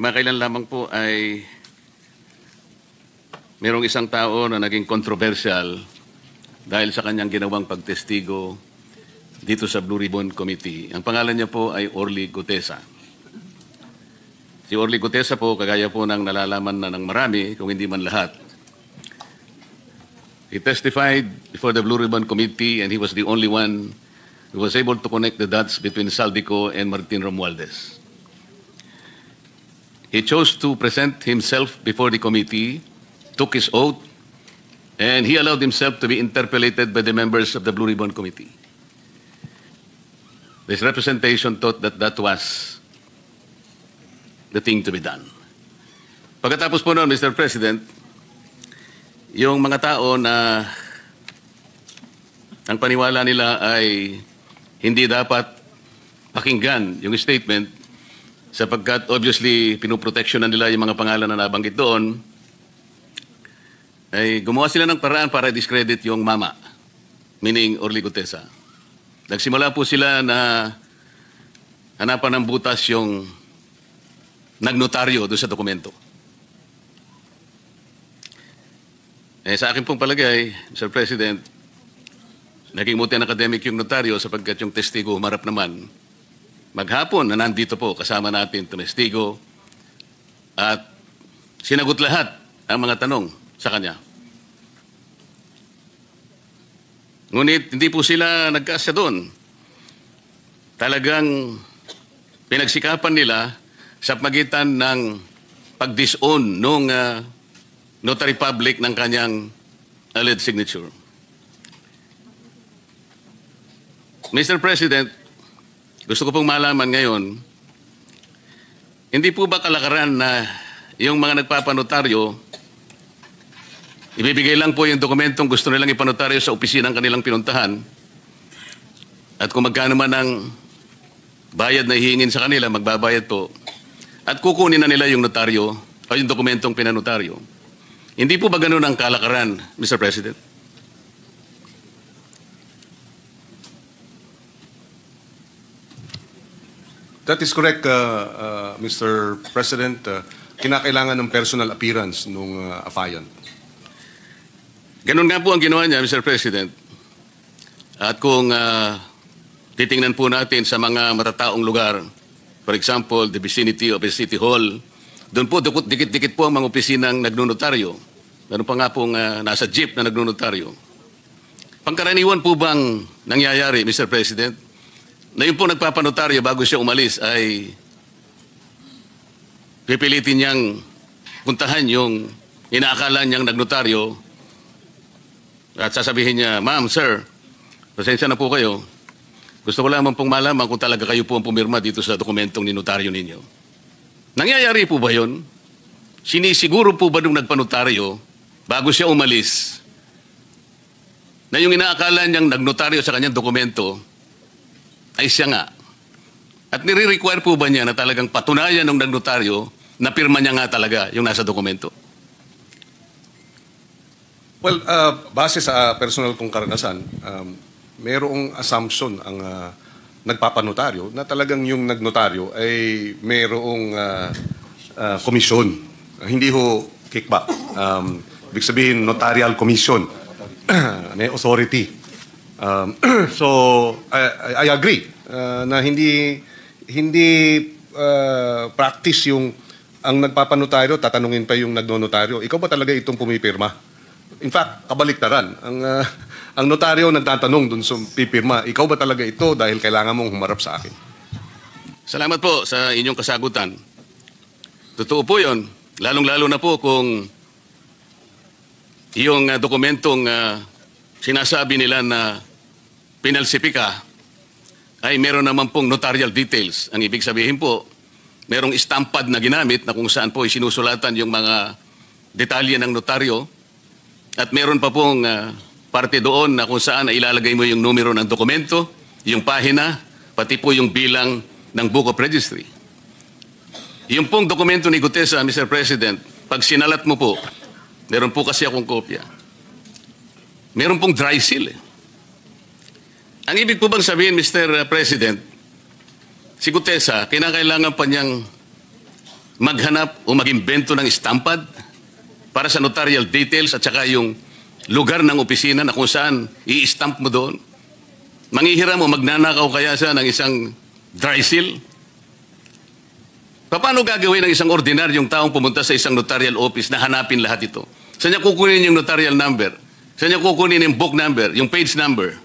Kamakailan lamang po ay mayroong isang tao na naging controversial dahil sa kanyang ginawang pagtestigo dito sa Blue Ribbon Committee. Ang pangalan niya po ay Orly Gutesa. Si Orly Gutesa po, kagaya po ng nalalaman na ng marami, kung hindi man lahat. He testified before the Blue Ribbon Committee and he was the only one who was able to connect the dots between Saldico and Martin Romualdez. He chose to present himself before the committee, took his oath, and he allowed himself to be interpellated by the members of the Blue Ribbon Committee. This representation thought that that was the thing to be done. Pagkatapos po noon, Mr. President, yung mga tao na ang paniwala nila ay hindi dapat pakinggan yung statement sapagkat obviously pinoproteksyonan nila yung mga pangalan na nabanggit doon, ay gumawa sila ng paraan para discredit yung mama, meaning Orly Gutesa. Nagsimula po sila na hanapan ng butas yung nagnotaryo doon sa dokumento. Sa akin pong palagay, Mr. President, naging muti ang academic yung notaryo sapagkat yung testigo humarap naman maghapon na nandito po kasama natin testigo at sinagot lahat ang mga tanong sa kanya. Ngunit hindi po sila nagkasya doon. Talagang pinagsikapan nila sa pagitan ng pag-disown nung notary public ng kanyang alleged signature. Mr. President, gusto ko pong malaman ngayon, hindi po ba kalakaran na yung mga nagpapanotaryo, ibibigay lang po yung dokumentong gusto nilang ipanotaryo sa opisina ng kanilang pinuntahan at kung magkano man ang bayad na hihingin sa kanila, magbabayad po at kukunin na nila yung notaryo o yung dokumentong pinanotaryo. Hindi po ba ganun ang kalakaran, Mr. President? That is correct, Mr. President. Kinakailangan ng personal appearance ng affiant. Ganun nga po ang ginawa niya, Mr. President. At kung titingnan po natin sa mga matataong lugar, for example, the vicinity of a city hall, doon po dikit-dikit po ang mga opisinang nagnunotaryo. Meron pa nga pong nasa jeep na nagnunotaryo. Pangkaraniwan po bang nangyayari, Mr. President, na yung po nagpapanotaryo bago siya umalis ay pipilitin niyang puntahan yung inaakala niyang nagnotaryo at sasabihin niya, "Ma'am, sir, pasensya na po kayo. Gusto ko lamang pong malaman kung talaga kayo po ang pumirma dito sa dokumentong ninotaryo ninyo." Nangyayari po ba yun? Sinisiguro po ba nung nagpanotaryo bago siya umalis na yung inaakala niyang nagnotaryo sa kanyang dokumento ay siya nga? At nire-require po ba niya na talagang patunayan ng nagnotaryo na pirma niya nga talaga yung nasa dokumento? Well, base sa personal kong karanasan, mayroong assumption ang nagpapanotaryo na talagang yung nagnotaryo ay mayroong komisyon. Hindi ho kickback. Ibig sabihin, notarial commission. May authority. So I agree na hindi practice yung ang nagpapanotaryo, tatanungin pa yung nagnonotaryo, ikaw ba talaga itong pumipirma? In fact, kabaliktaran. Ang notaryo nagtatanong dun sa pipirma, ikaw ba talaga ito dahil kailangan mong humarap sa akin? Salamat po sa inyong kasagutan. Totoo po yun. Lalong-lalo na po kung yung dokumentong sinasabi nila na pinalsipika ay meron naman pong notarial details. Ang ibig sabihin po, merong stampad na ginamit na kung saan po isinusulatan yung mga detalye ng notaryo at meron pa pong parte doon na kung saan ilalagay mo yung numero ng dokumento, yung pahina, pati po yung bilang ng Book of Registry. Yung pong dokumento ni Gutesa, Mr. President, pag sinalat mo po, meron po kasi akong kopya. Meron pong dry seal eh. Ang ibig po bang sabihin, Mr. President, si Gutesa, kinakailangan pa niyang maghanap o mag-imbento ng estampad para sa notarial details at saka yung lugar ng opisina na kung saan i-stamp mo doon? Manghihiram o magnanakaw kaya siya ng isang dry seal? Paano gagawin ng isang ordinaryong taong pumunta sa isang notarial office na hanapin lahat ito? Saan niya kukunin yung notarial number? Saan niya kukunin yung book number, yung page number?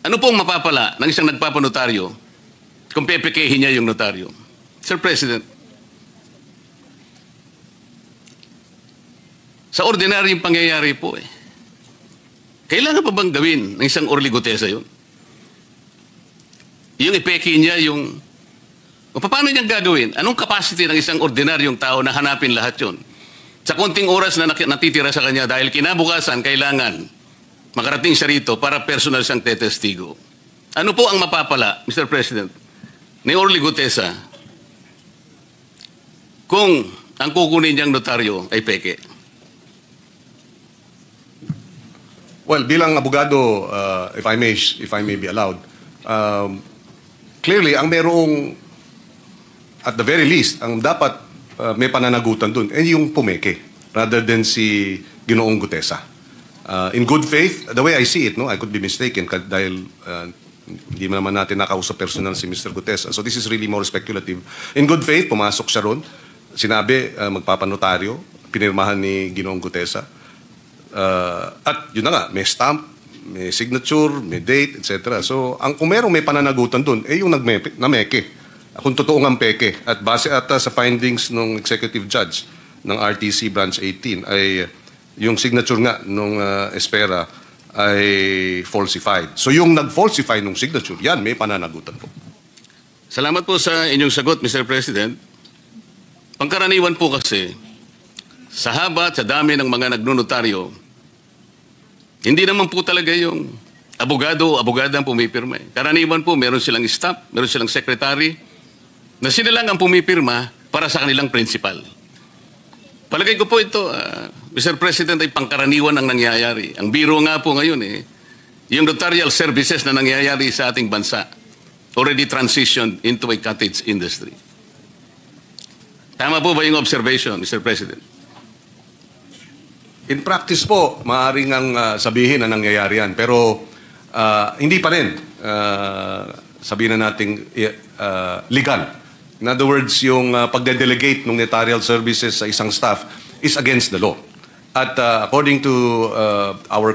Ano pong mapapala ng isang nagpapanotaryo kung pepekehin niya yung notaryo? Sir President, sa ordinaryong pangyayari po kailangan pa bang gawin ng isang Orly Gutesa yun? Yung ipeke niya yung... O paano niyang gagawin? Anong capacity ng isang ordinaryong tao na hanapin lahat yun? Sa konting oras na natitira sa kanya dahil kinabukasan kailangan makarating siya rito para personal siyang tetestigo. Ano po ang mapapala, Mr. President, ni Orly Gutesa kung ang kukunin niyang notaryo ay peke? Well, bilang abogado, if I may be allowed, clearly, ang merong, at the very least, ang dapat may pananagutan dun, yung pumeke, rather than si Ginoong Gutesa. In good faith, the way I see it, no, I could be mistaken dahil hindi naman natin nakausap personal si Mr. Gutesa. So this is really more speculative. In good faith, pumasok siya ron, sinabi, magpapanotaryo, pinirmahan ni Ginoong Gutesa. At yun na nga, may stamp, may signature, may date, etc. So, kung merong may pananagutan dun, yung nameke. Kung totoo ang peke. At base ata sa findings ng executive judge ng RTC Branch 18, ay yung signature nga nung Espera ay falsified. So, yung nag-falsify nung signature, yan, may pananagutan po. Salamat po sa inyong sagot, Mr. President. Pangkaraniwan po kasi, sa haba at sa dami ng mga nagnunotaryo, hindi naman po talaga yung abogado o abogada ang pumipirma. Karaniwan po, meron silang staff, meron silang secretary, na sila lang ang pumipirma para sa kanilang principal. Palagay ko po ito, Mr. President, ay pangkaraniwan ang nangyayari. Ang biro nga po ngayon, yung notarial services na nangyayari sa ating bansa already transitioned into a cottage industry. Tama po ba yung observation, Mr. President? In practice po, maaaring ang sabihin na nangyayari yan. Pero hindi pa rin, sabihin na nating legal. In other words, yung pagde-delegate ng notarial services sa isang staff is against the law. At according to our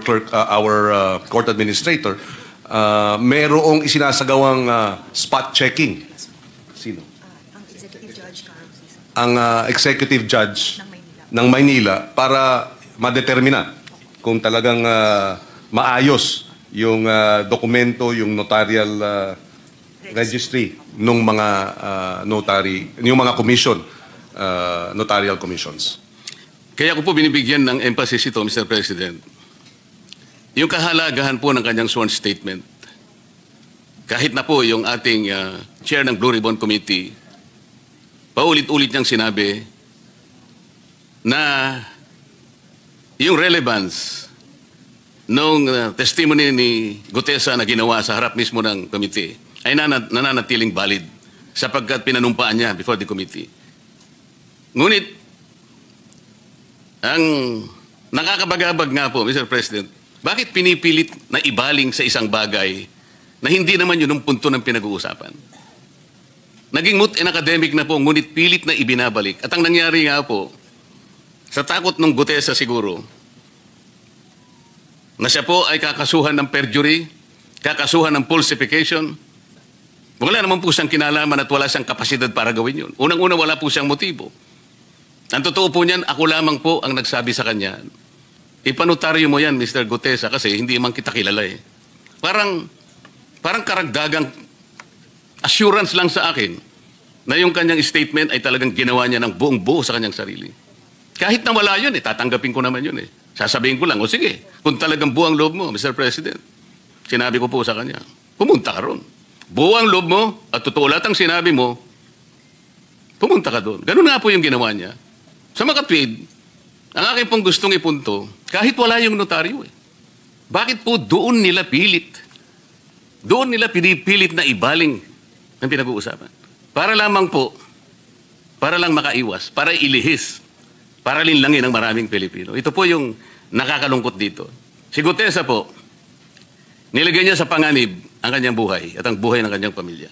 court administrator, merong isinasagawang spot checking. Sino? Ang executive judge, ang executive judge ng Maynila para madetermina kung talagang maayos yung dokumento, yung notarial registry ng mga notary, yung mga commission, notarial commissions. Kaya ko po binibigyan ng emphasis ito, Mr. President. Yung kahalagahan po ng kanyang sworn statement, kahit na po yung ating chair ng Blue Ribbon Committee, paulit-ulit niyang sinabi na yung relevance nung testimony ni Gutesa na ginawa sa harap mismo ng committee ay nananatiling valid sapagkat pinanumpaan niya before the committee. Ngunit, ang nakakabagabag nga po, Mr. President, bakit pinipilit na ibaling sa isang bagay na hindi naman yun ang punto ng pinag-uusapan? Naging moot and academic na po, ngunit pilit na ibinabalik. At ang nangyari nga po, sa takot ng Gutesa siguro, na siya po ay kakasuhan ng perjury, kakasuhan ng falsification, wala naman po siyang kinalaman at wala siyang kapasidad para gawin yun. Unang-una, wala po siyang motibo. Ang totoo po niyan, ako lamang po ang nagsabi sa kanya, ipanotaryo mo yan, Mr. Gutesa, kasi hindi man kita kilala eh. Parang karagdagang assurance lang sa akin na yung kanyang statement ay talagang ginawa niya ng buong buo sa kanyang sarili. Kahit na wala yun, tatanggapin ko naman yun eh. Sasabihin ko lang, o sige, kung talagang buo ang loob mo, Mr. President, sinabi ko po sa kanya, pumunta ka ron. Buo ang loob mo, at totoo lahat ang sinabi mo, pumunta ka doon. Ganun nga po yung ginawa niya. Sa makatwid, ang aking pong gustong ipunto, kahit wala yung notaryo eh. Bakit po doon nila pilit? Doon nila pinipilit na ibaling ang pinag-uusapan. Para lamang po para lang makaiwas, para ilihis, para linlangin ang maraming Pilipino. Ito po yung nakakalungkot dito. Si Gutesa po, nilagay niya sa panganib ang kanyang buhay at ang buhay ng kanyang pamilya.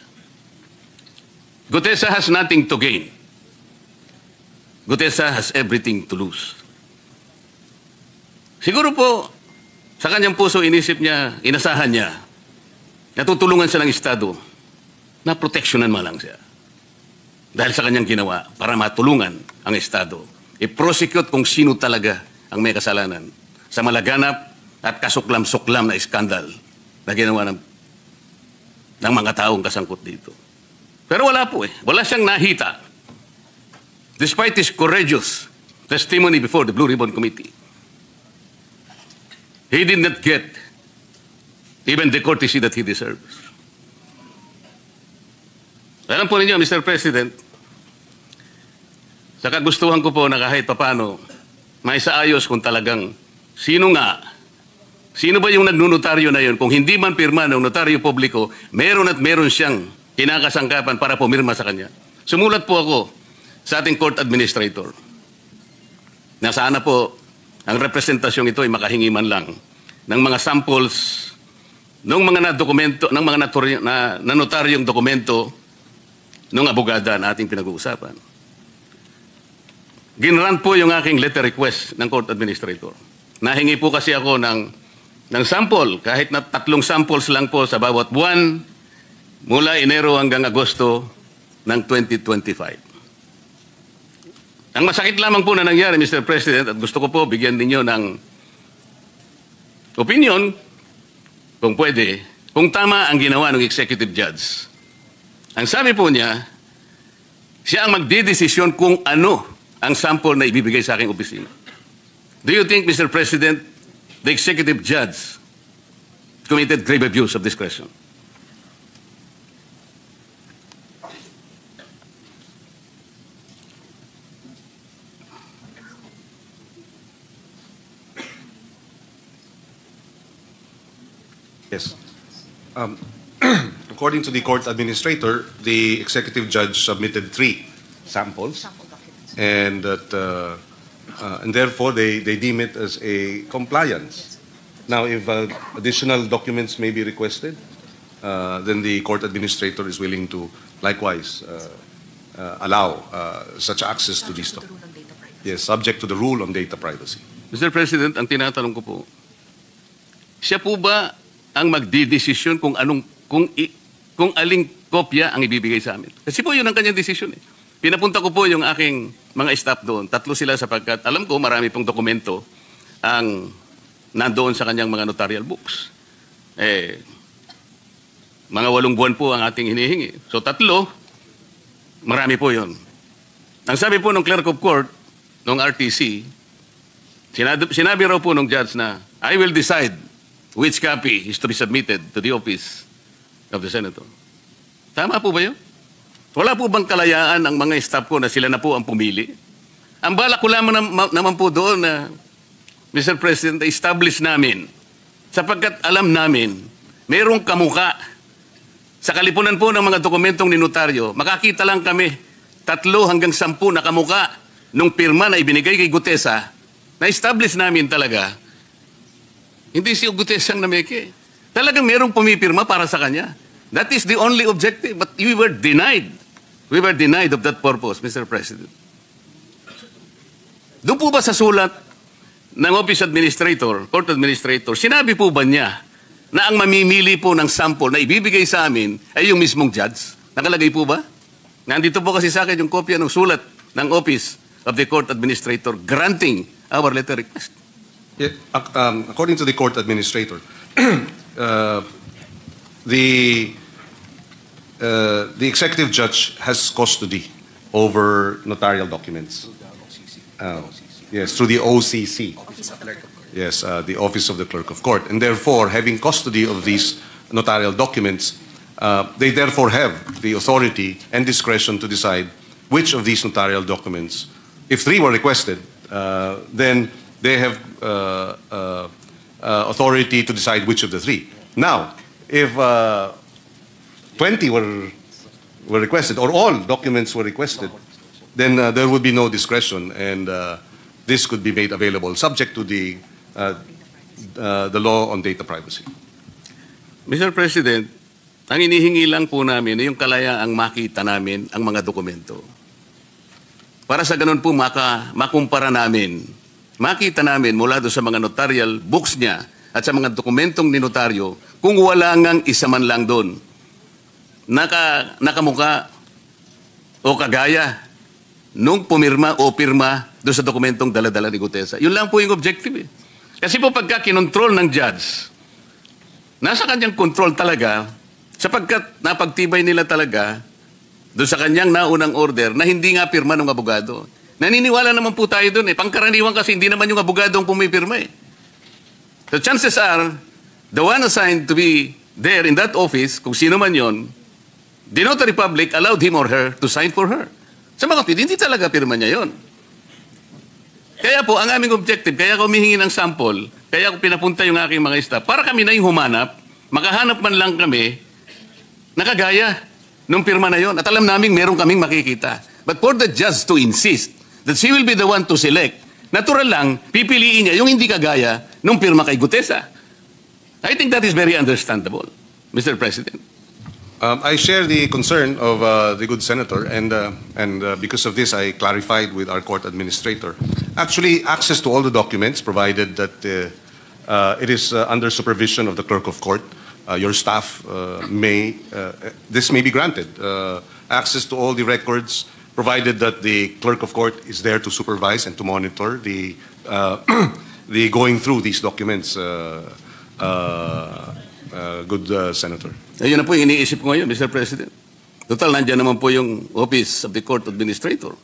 Gutesa has nothing to gain. Gutesa has everything to lose. Siguro po, sa kanyang puso inisip niya, inasahan niya, natutulungan siya ng Estado na proteksyonan man lang siya. Dahil sa kanyang ginawa para matulungan ang Estado. I-prosecute kung sino talaga ang may kasalanan sa malaganap at kasuklam-suklam na iskandal na ginawa ng mga taong kasangkot dito. Pero wala po eh. Wala siyang nahita. Despite his courageous testimony before the Blue Ribbon Committee, he did not get even the courtesy that he deserves. Alam po ninyo, Mr. President, sa kagustuhan ko po na kahit papano, may saayos kung talagang sino ba yung nagnunotaryo na yun? Kung hindi man pirma ng notaryo publiko, meron at meron siyang kinakasangkapan para pumirma sa kanya. Sumulat po ako sa ating court administrator na sana po ang representasyong ito ay makahingi man lang ng mga samples ng mga dokumento ng mga notaryong dokumento ng abogada na ating pinag-uusapan. Ginran po yung aking letter request ng court administrator. Nahingi po kasi ako ng sample, kahit na 3 samples lang po sa bawat buwan mula Enero hanggang Agosto ng 2025. Ang masakit lamang po na nangyari, Mr. President, at gusto ko po bigyan ninyo ng opinion, kung pwede, kung tama ang ginawa ng executive judge. Ang sabi po niya, siya ang magdidesisyon kung ano ang sample na ibibigay sa aking opisina. Do you think, Mr. President, the executive judge committed grave abuse of discretion? Yes. According to the court administrator, the executive judge submitted 3 samples, and that, and therefore they deem it as a compliance. Now, if additional documents may be requested, then the court administrator is willing to likewise allow such access to these documents. Yes, subject to the rule on data privacy. Mr. President, ang tinatanong ko po, siya po ba ang magdidesisyon kung aling kopya ang ibibigay sa amin? Kasi po yun ang kanyang desisyon eh. Pinapunta ko po yung aking mga staff doon. 3 sila sapagkat alam ko marami pong dokumento ang nandoon sa kanyang mga notarial books. Mga 8 buwan po ang ating hinihingi. So 3, marami po yun. Ang sabi po ng clerk of court, ng RTC, sinabi raw po ng judge na, I will decide which copy is to be submitted to the office of the Senator. Tama po ba yun? Wala po bang kalayaan ang mga staff ko na sila na po ang pumili? Ang balak ko lamang naman po doon na, Mr. President, establish namin, sapagkat alam namin, mayroong kamuka. Sa kalipunan po ng mga dokumentong ni notaryo, makakita lang kami 3 hanggang 10 na kamuka nung pirma na ibinigay kay Gutesa, na-establish namin talaga, hindi si Gutesa ang nameke. Talagang merong pumipirma para sa kanya. That is the only objective. But we were denied. We were denied of that purpose, Mr. President. Doon po ba sa sulat ng Office Administrator, Court Administrator, sinabi po ba niya na ang mamimili po ng sample na ibibigay sa amin ay yung mismong judge? Nakalagay po ba? Nandito po kasi sa akin yung kopya ng sulat ng Office of the Court Administrator granting our letter request. Yeah, according to the court administrator, the executive judge has custody over notarial documents. Yes, through the OCC. Yes, the Office of the Clerk of Court. And therefore, having custody of these notarial documents, they therefore have the authority and discretion to decide which of these notarial documents, if 3 were requested, then they have authority to decide which of the 3. Now, if 20 were requested, or all documents were requested, then there would be no discretion, and this could be made available subject to the law on data privacy. Mr. President, ang inihingi lang po namin ay yung kalayaang makita namin ang mga dokumento. Para sa ganun po makumpara namin, makita namin mula doon sa mga notarial books niya at sa mga dokumentong ni notaryo kung wala ngang isa man lang doon nakamuka o kagaya nung pumirma o pirma doon sa dokumentong dala-dala ni Gutesa. Yun lang po yung objective eh. Kasi po pagka kinontrol ng judge, nasa kanyang control talaga sapagkat napagtibay nila talaga doon sa kanyang naunang order na hindi nga pirma ng abogado. Naniniwala naman po tayo doon eh. Pangkaraniwan kasi hindi naman yung abogado ang pumipirma eh. So chances are, the one assigned to be there in that office, kung sino man yon, the notary public allowed him or her to sign for her. Sa mga kapit, hindi talaga pirma niya yon. Kaya po, ang aming objective, kaya ako humihingi ng sample, kaya ako pinapunta yung aking mga staff, para kami na yung humanap, makahanap man lang kami, nakagaya nung pirma na yon. At alam namin meron kaming makikita. But for the judge to insist that she will be the one to select, natural lang, pipiliin niya yung hindi kagaya nung pirma kay Gutesa. I think that is very understandable, Mr. President. I share the concern of the good senator, and because of this, I clarified with our court administrator. Actually, access to all the documents, provided that it is under supervision of the clerk of court, your staff this may be granted. Access to all the records, provided that the clerk of court is there to supervise and to monitor the going through these documents. Good senator. Ayun na po yung iniisip ko ngayon, Mr. President. Total, nandiyan naman po yung Office of the Court Administrator.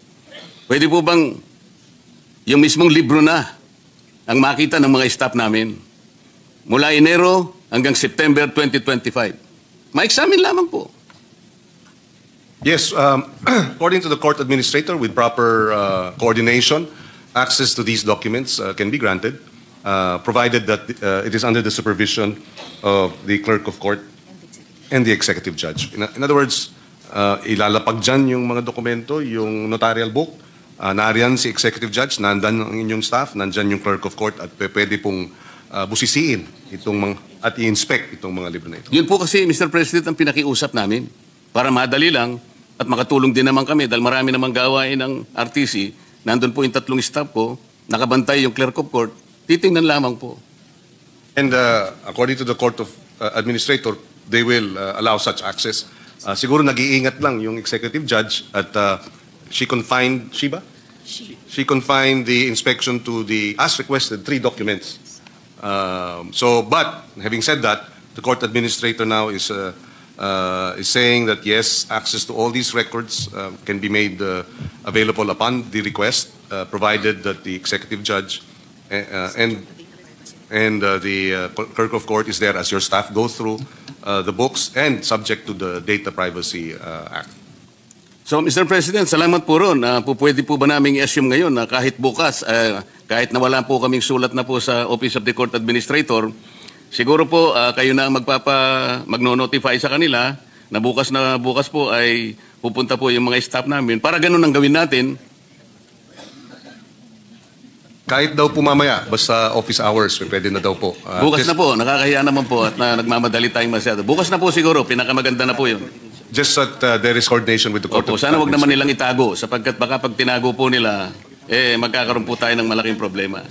Pwede po bang yung mismong libro na ang makita ng mga staff namin mula Enero hanggang September 2025? Ma-examine lamang po. Yes, according to the court administrator, with proper coordination, access to these documents can be granted, provided that it is under the supervision of the clerk of court and the executive judge. In other words, ilalapag dyan yung mga dokumento, yung notarial book, nariyan si executive judge, nandan ang inyong staff, nandyan yung clerk of court, at pwede pong busisiin at i-inspect itong mga libro na ito. Yun po kasi, Mr. President, ang pinakiusap namin para madali lang at makatulong din naman kami dahil marami namang gawain ng RTC. Nandun po yung 3 staff ko, nakabantay yung clerk of court, titingnan lamang po. And according to the court of administrator, they will allow such access. Siguro nag-iingat lang yung executive judge at she confined the inspection to the, as requested, 3 documents. But having said that, the court administrator now is saying that yes, access to all these records can be made available upon the request, provided that the executive judge and the clerk of court is there as your staff go through the books and subject to the Data Privacy Act. So, Mr. President, salamat po ron. Pwede po ba naming i-assume ngayon na kahit bukas, kahit na wala po kaming sulat na po sa Office of the Court Administrator, siguro po kayo na magno-notify sa kanila na bukas po ay pupunta po yung mga staff namin para ganun ang gawin natin. Kahit daw po mamaya, basta office hours, pwede na daw po. Bukas na po, nakakahiya naman po at nagmamadali tayong masyado. Bukas na po siguro, pinakamaganda na po yun. Just that there is coordination with the court. Opo, sana wag naman nilang itago sapagkat baka pag tinago po nila, magkakaroon po tayo ng malaking problema.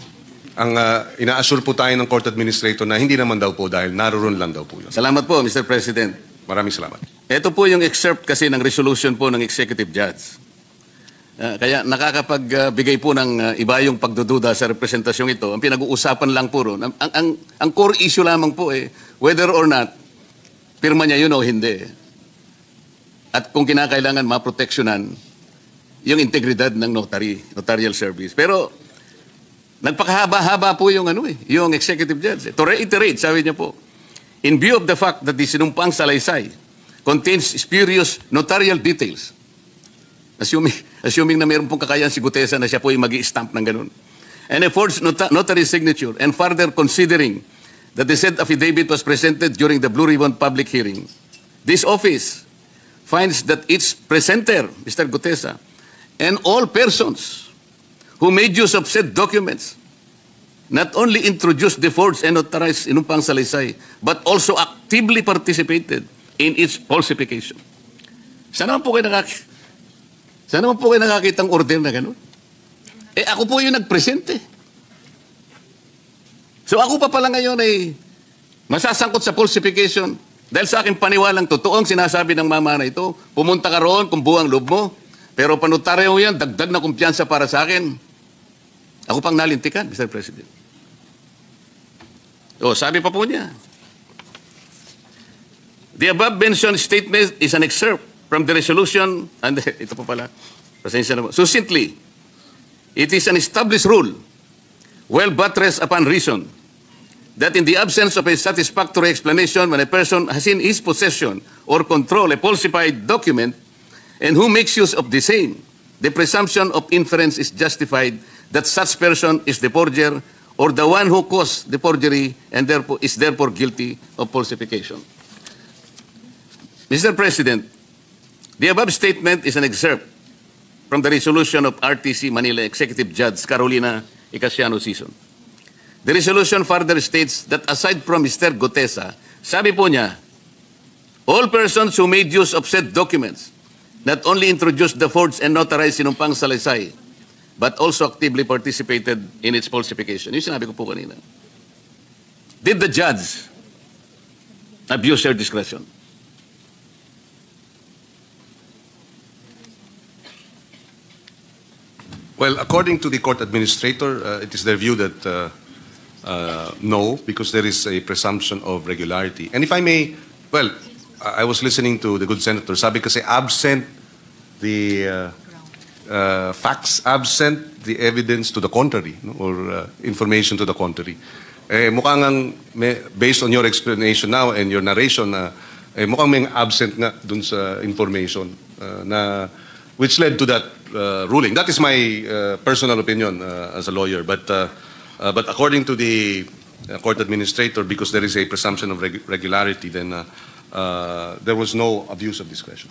Ang ina-assure po tayo ng court administrator na hindi naman daw po dahil naroon lang daw po yun. Salamat po, Mr. President. Maraming salamat. Ito po yung excerpt kasi ng resolution po ng executive judge. Kaya nakakapagbigay po ng iba yung pagdududa sa representasyong ito. Ang pinag-uusapan lang po ron. Ang core issue lamang po whether or not pirma niya yun o hindi. At kung kinakailangan maproteksyonan yung integridad ng notarial service. Pero nagpakahaba-haba po yung yung executive judge. To reiterate, sabi niya po, in view of the fact that the sinumpang salaysay contains spurious notarial details, assuming na mayroon pong kakayahan si Gutesa na siya po yung mag-i-stamp ng ganun, and a forged notary signature, and further considering that the said affidavit was presented during the Blue Ribbon public hearing, this office finds that its presenter, Mr. Gutesa, and all persons who made use of said documents not only introduced the forged and notarized inumpang salaysay, but also actively participated in its falsification. Saan naman po kayo nakakitang order na gano'n? Eh ako po yung nag-present eh. So ako pa pala ngayon ay masasangkot sa falsification dahil sa aking paniwalang totoong sinasabi ng mama na ito, pumunta ka roon kung buwang loob mo, pero panutaryo yan, dagdag na kumpiyansa para sa akin. Ako pang nalintikan, Mr. President. O, sabi pa po niya, the above-mentioned statement is an excerpt from the resolution, and ito pa pala, pasensya na po. Succinctly, it is an established rule, well buttressed upon reason, that in the absence of a satisfactory explanation when a person has in his possession or control a falsified document and who makes use of the same, the presumption of inference is justified that such person is the forger or the one who caused the forgery and therefore is therefore guilty of falsification. Mr. President, the above statement is an excerpt from the resolution of RTC Manila Executive Judge Carolina Icasiano Sison. The resolution further states that aside from Mr. Gutesa, sabi po niya, all persons who made use of said documents not only introduced the forged and notarized sinumpang salaysay, but also actively participated in its falsification. Yung sinabi ko po kanina. Did the judge abuse her discretion? Well, according to the court administrator, it is their view that no, because there is a presumption of regularity. And if I may, well, I was listening to the good senator. Sabi kasi absent the facts, absent the evidence to the contrary, no? Or information to the contrary. Mukhang based on your explanation now and your narration, mukhang may absent nga dun sa information na which led to that ruling. That is my personal opinion as a lawyer. But according to the court administrator, because there is a presumption of regularity, then there was no abuse of discretion.